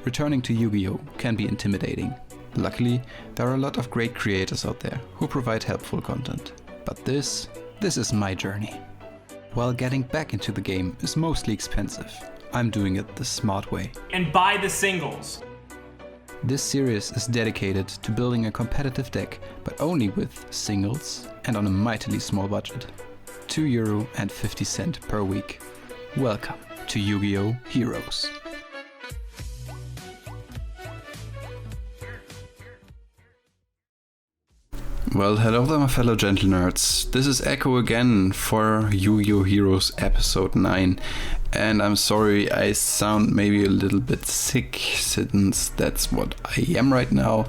returning to Yu-Gi-Oh! Can be intimidating. Luckily, there are a lot of great creators out there who provide helpful content. But this is my journey. While getting back into the game is mostly expensive, I'm doing it the smart way. And buy the singles! This series is dedicated to building a competitive deck, but only with singles and on a mightily small budget. €2.50 per week. Welcome to Yugioh-Heroes. Well, hello there, my fellow gentle nerds. This is Echo again for Yugioh-Heroes episode 9. And I'm sorry I sound maybe a little bit sick, since that's what I am right now.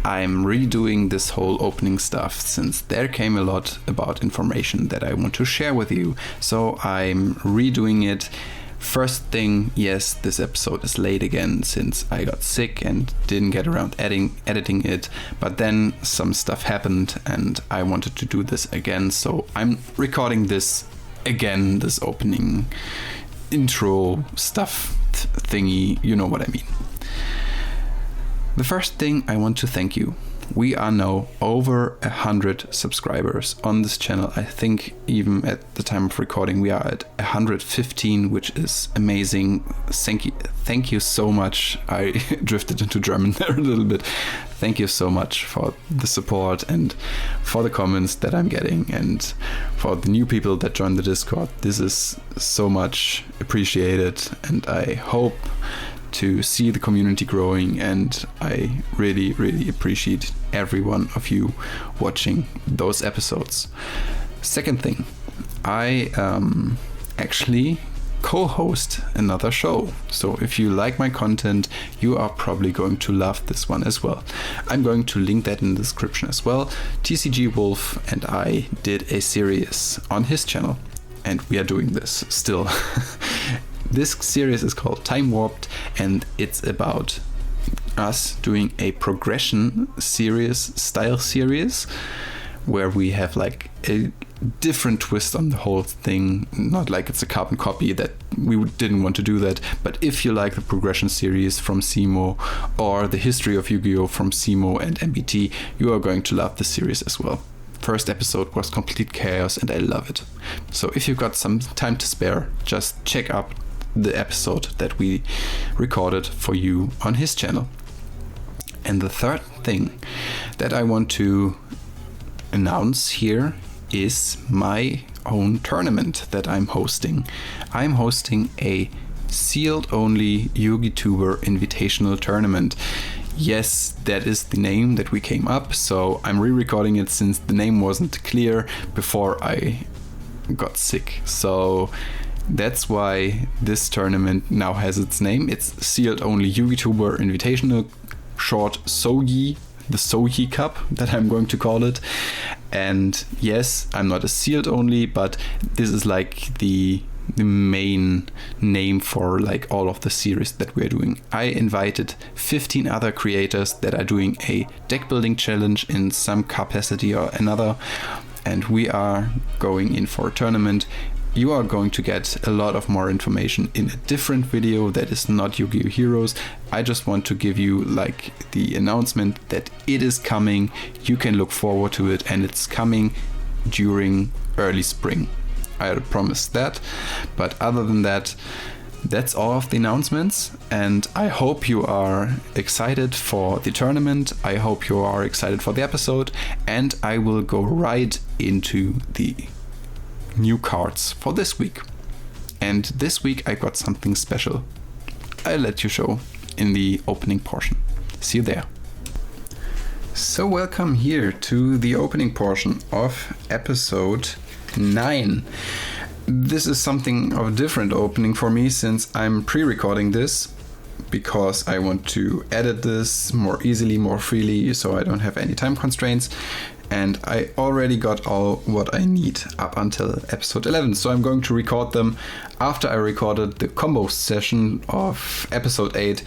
I'm redoing this whole opening stuff since there came a lot about information that I want to share with you. So I'm redoing it. First thing, yes, this episode is late again since I got sick and didn't get around editing it, but then some stuff happened and I wanted to do this again, so I'm recording this again, this opening intro stuff thingy, you know what I mean. The first thing, I want to thank you. We are now over 100 subscribers on this channel. I think even at the time of recording we are at 115, which is amazing. Thank you so much. I drifted into German there a little bit. Thank you so much for the support and for the comments that I'm getting and for the new people that joined the Discord. This is so much appreciated, and I hope to see the community growing, and I really appreciate every one of you watching those episodes. Second thing, I actually co-host another show, so if you like my content, you are probably going to love this one as well. I'm going to link that in the description as well. TCG Wolf and I did a series on his channel, and we are doing this still. This series is called Time Warped, and it's about us doing a progression style series where we have like a different twist on the whole thing. Not like it's a carbon copy, that we didn't want to do that, but if you like the progression series from CMO or the history of Yu-Gi-Oh! From CMO and MBT, you are going to love this series as well. First episode was complete chaos and I love it. So if you've got some time to spare, just check out the episode that we recorded for you on his channel. And the third thing that I want to announce here is my own tournament that I'm hosting. I'm hosting a sealed only YugiTuber Invitational Tournament. Yes, that is the name that we came up, so I'm re-recording it since the name wasn't clear before I got sick. So that's why this tournament now has its name. It's Sealed Only YugiTuber Invitational, short SOGI, the SOGI Cup that I'm going to call it. And yes, I'm not a sealed only, but this is like the main name for like all of the series that we're doing. I invited 15 other creators that are doing a deck building challenge in some capacity or another, and we are going in for a tournament. You are going to get a lot of more information in a different video that is not Yugioh-Heroes. I just want to give you like the announcement that it is coming. You can look forward to it, and it's coming during early spring. I promise that. But other than that, that's all of the announcements, and I hope you are excited for the tournament. I hope you are excited for the episode, and I will go right into the new cards for this week. And this week I got something special. I'll let you show in the opening portion. See you there. So welcome here to the opening portion of episode 9. This is something of a different opening for me since I'm pre-recording this, because I want to edit this more easily, more freely, so I don't have any time constraints. And I already got all what I need up until episode 11, so I'm going to record them after I recorded the combo session of episode 8.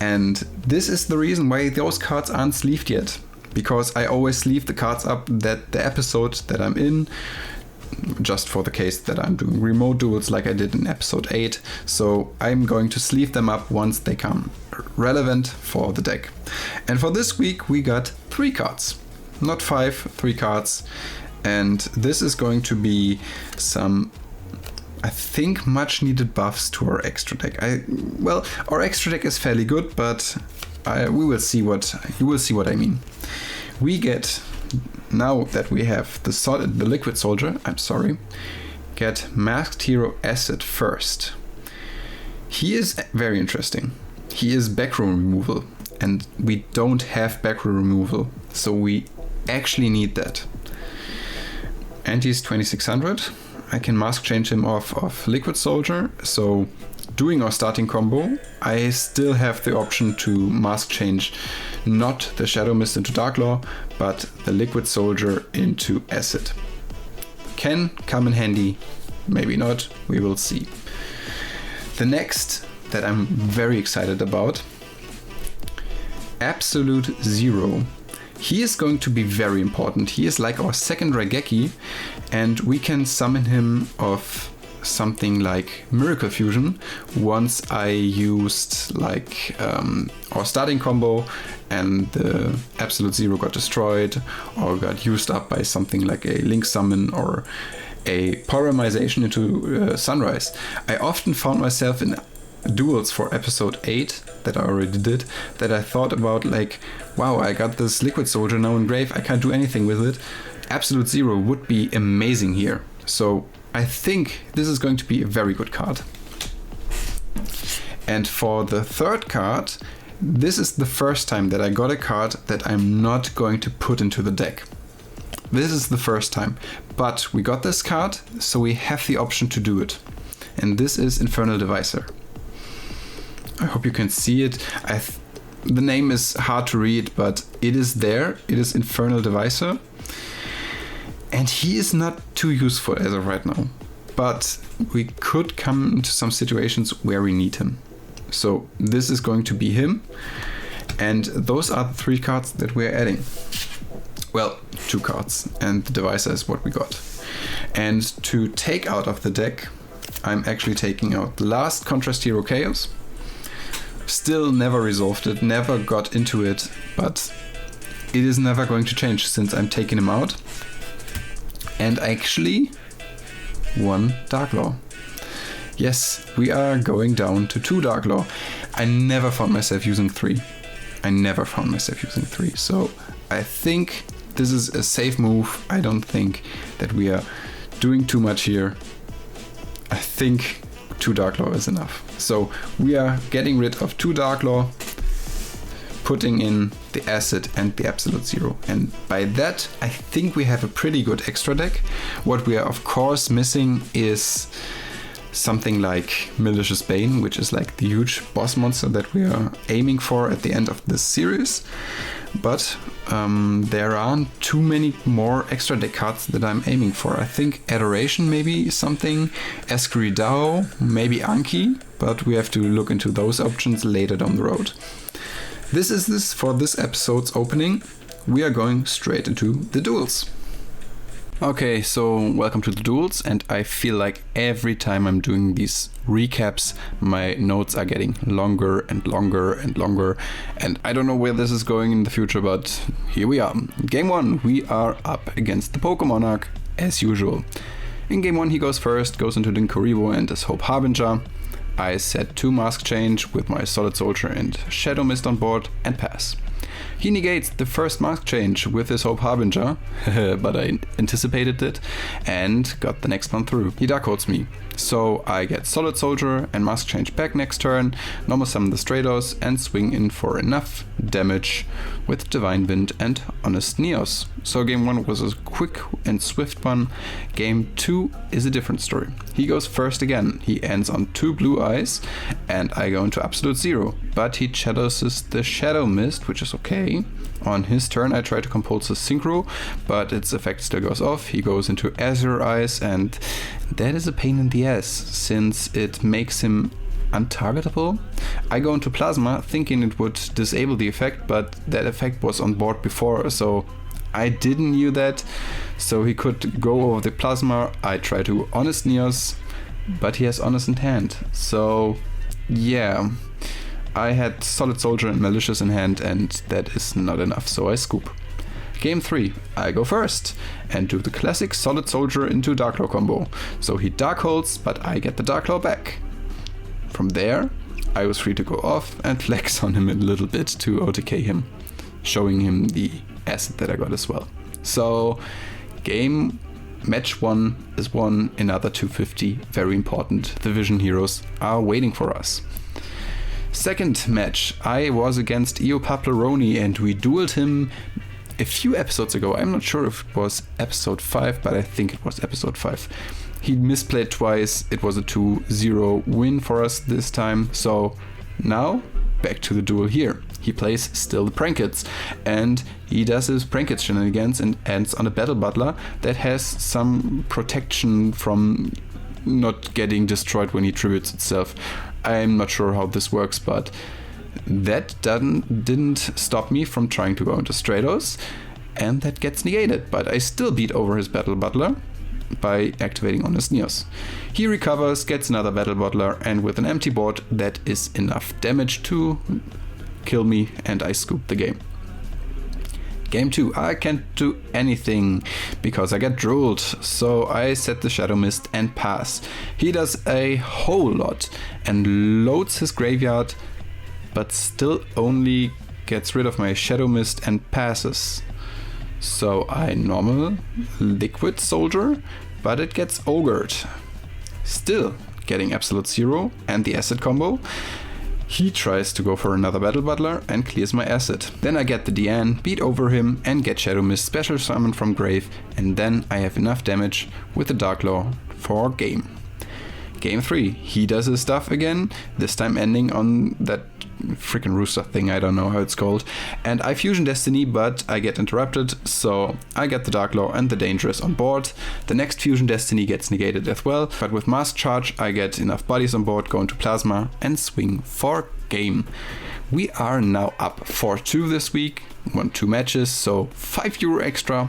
And this is the reason why those cards aren't sleeved yet, because I always sleeve the cards up that the episode that I'm in just for the case that I'm doing remote duels like I did in episode 8. So I'm going to sleeve them up once they come relevant for the deck. And for this week we got 3 cards. Not 5, 3 cards. And this is going to be some, I think, much needed buffs to our extra deck. Our extra deck is fairly good, but you will see what I mean. We get, now that we have the Liquid Soldier, get Masked Hero Acid first. He is very interesting. He is backrow removal, and we don't have backrow removal, so we actually need that. And he's 2600. I can mask change him off of Liquid Soldier, so doing our starting combo, I still have the option to mask change not the Shadow Mist into Dark Law, but the Liquid Soldier into Acid. Can come in handy, maybe not, we will see. The next that I'm very excited about, Absolute Zero. He is going to be very important. He is like our second Raigeki, and we can summon him of something like Miracle Fusion once I used our starting combo and the Absolute Zero got destroyed or got used up by something like a Link Summon or a Polymerization into Sunrise. I often found myself in duels for episode 8 that I already did, that I thought about wow, I got this Liquid Soldier now in grave, I can't do anything with it. Absolute Zero would be amazing here. So I think this is going to be a very good card. And for the third card, this is the first time that I got a card that I'm not going to put into the deck. This is the first time, but we got this card, so we have the option to do it. And this is Infernal Devicer. I hope you can see it. The name is hard to read, but it is there. It is Infernal Devicer. And he is not too useful as of right now. But we could come into some situations where we need him. So this is going to be him. And those are the 3 cards that we're adding. Well, 2 cards. And the Devicer is what we got. And to take out of the deck, I'm actually taking out the last Contrast Hero Chaos. Still never resolved it, never got into it, but it is never going to change since I'm taking him out. And actually, 1 Dark Law. Yes, we are going down to 2 Dark Law. I never found myself using 3. So I think this is a safe move. I don't think that we are doing too much here. I think 2 Dark Law is enough. So we are getting rid of 2 Dark Law, putting in the Acid and the Absolute Zero. And by that, I think we have a pretty good extra deck. What we are of course missing is something like Malicious Bane, which is like the huge boss monster that we are aiming for at the end of this series. But there aren't too many more extra deck cards that I'm aiming for. I think Adoration maybe something, Escuridao, maybe Anki, but we have to look into those options later down the road. This is this for this episode's opening. We are going straight into the duels. Okay, so welcome to the duels, and I feel like every time I'm doing these recaps, my notes are getting longer and longer and longer, and I don't know where this is going in the future, but here we are. Game 1, we are up against the ThePokeMonarch, as usual. In game 1 he goes first, goes into Linkuriboh and his Hope Harbinger. I set 2 Mask Change with my Solid Soldier and Shadow Mist on board and pass. He negates the first Mask Change with his Hope Harbinger, but I anticipated it and got the next one through. He Dark Holds me, so I get Solid Soldier and Mask Change back next turn, normal summon the Stratos and swing in for enough damage with Divine Wind and Honest Neos. So game 1 was a quick and swift one. Game 2 is a different story. He goes first again, he ends on 2 Blue Eyes and I go into Absolute Zero, but he shadows the Shadow Mist, which is okay. On his turn I try to compulse his Synchro, but its effect still goes off. He goes into Azure Eyes and that is a pain in the ass since it makes him untargetable. I go into Plasma thinking it would disable the effect, but that effect was on board before, so I didn't knew that, so he could go over the plasma. I try to Honest Neos, but he has Honest in hand. So yeah, I had Solid Soldier and Malicious in hand, and that is not enough, so I scoop. Game 3, I go first and do the classic Solid Soldier into Dark Claw combo. So he Dark Holds, but I get the Dark Claw back. From there, I was free to go off and flex on him a little bit to OTK him, showing him the asset that I got as well. So match 1 is won, another 250, very important. The Vision Heroes are waiting for us. Second match, I was against eopapleroni and we dueled him a few episodes ago. I'm not sure if it was episode 5, but I think it was episode 5. He misplayed twice. It was a 2-0 win for us this time. So now back to the duel here. He plays still the Prankets, and he does his Prankets shenanigans and ends on a Battle Butler that has some protection from not getting destroyed when he tributes itself. I'm not sure how this works, but that didn't stop me from trying to go into Stratos, and that gets negated, but I still beat over his Battle Butler by activating Honest Neos. He recovers, gets another Battle Butler, and with an empty board, that is enough damage to kill me, and I scoop the game. Game 2, I can't do anything because I get drooled, so I set the Shadow Mist and pass. He does a whole lot and loads his graveyard, but still only gets rid of my Shadow Mist and passes. So I normal Liquid Soldier, but it gets ogred. Still getting Absolute Zero and the Acid combo. He tries to go for another Battle Butler and clears my asset. Then I get the DN, beat over him and get Shadow Mist special summon from grave, and then I have enough damage with the Dark Claw for game. Game 3, he does his stuff again, this time ending on that freaking rooster thing, I don't know how it's called, and I Fusion Destiny, but I get interrupted, so I get the Dark Claw and the Dangerous on board. The next Fusion Destiny gets negated as well, but with Mask Charge I get enough bodies on board, go into Plasma and swing for game. We are now up 4-2 this week, won 2 matches, so €5 extra.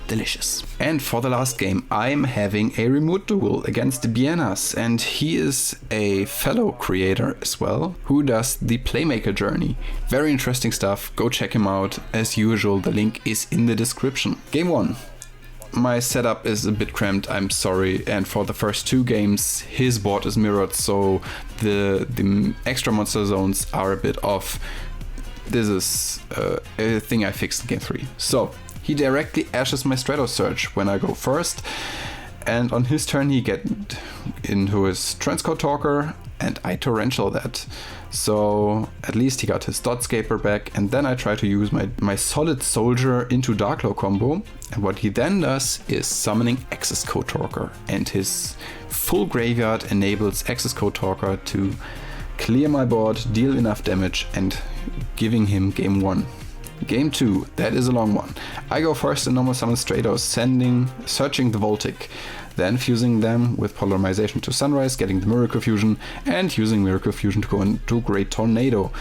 Delicious. And for the last game, I'm having a remote duel against Bienas, and he is a fellow creator as well, who does the Playmaker journey. Very interesting stuff, go check him out. As usual, the link is in the description. Game 1. My setup is a bit cramped, I'm sorry, and for the first 2 games his board is mirrored, so the extra monster zones are a bit off. This is a thing I fixed in game 3. So he directly ashes my Stratos Surge when I go first, and on his turn he get into his Transcode Talker and I torrential that. So at least he got his Dotscaper back, and then I try to use my Solid Soldier into Dark Claw combo, and what he then does is summoning Access Code Talker, and his full graveyard enables Access Code Talker to clear my board, deal enough damage, and giving him game 1. Game 2, that is a long one. I go first in normal summon Stratos, searching the Voltic, then fusing them with Polymerization to Sunrise, getting the Miracle Fusion, and using Miracle Fusion to go into Great Tornado.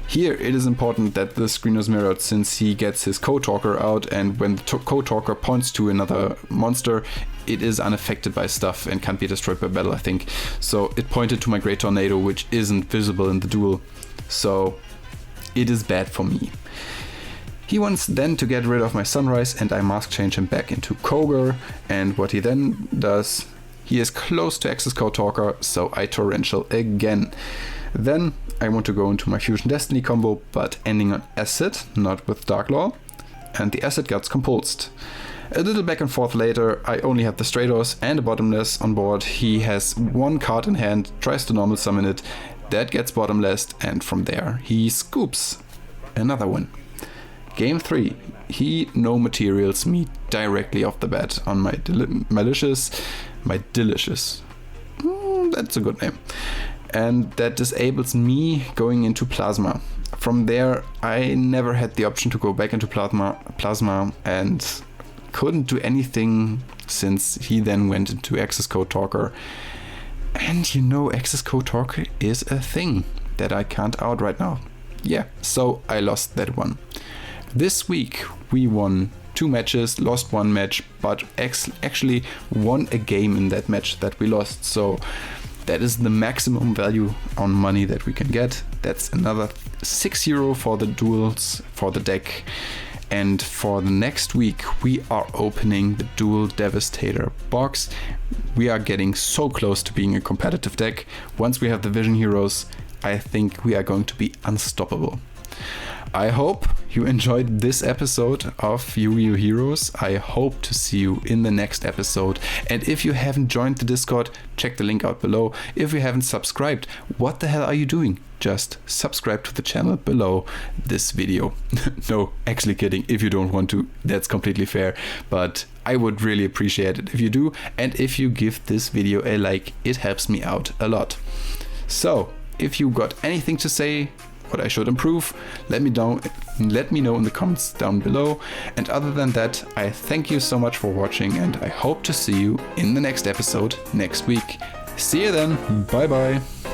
Here it is important that the screen is mirrored, since he gets his Code Talker out, and when the Code Talker points to another monster, it is unaffected by stuff and can't be destroyed by battle, I think. So it pointed to my Great Tornado, which isn't visible in the duel. So it is bad for me. He wants then to get rid of my Sunrise, and I Mask Change him back into Koger, and what he then does, he is close to Access Code Talker, so I Torrential again. Then I want to go into my Fusion Destiny combo, but ending on Acid, not with Dark Law, and the Acid gets compulsed. A little back and forth later, I only have the Stratos and a Bottomless on board. He has 1 card in hand, tries to normal summon it, that gets Bottomless, and from there he scoops. Another win. Game 3, he no materials me directly off the bat on my Delicious, that's a good name, and that disables me going into Plasma. From there I never had the option to go back into Plasma and couldn't do anything, since he then went into Access Code Talker, and you know Access Code Talker is a thing that I can't out right now. Yeah, so I lost that one. This week we won 2 matches, lost 1 match, but actually won a game in that match that we lost. So that is the maximum value on money that we can get. That's another €6 for the duels for the deck. And for the next week, we are opening the Dual Devastator box. We are getting so close to being a competitive deck. Once we have the Vision Heroes, I think we are going to be unstoppable. I hope you enjoyed this episode of Yugioh-Heroes. I hope to see you in the next episode. And if you haven't joined the Discord, check the link out below. If you haven't subscribed, what the hell are you doing? Just subscribe to the channel below this video. No, actually kidding. If you don't want to, that's completely fair. But I would really appreciate it if you do. And if you give this video a like, it helps me out a lot. So, if you got anything to say, what I should improve, let me know in the comments down below. And other than that, I thank you so much for watching, and I hope to see you in the next episode next week. See you then. Bye bye.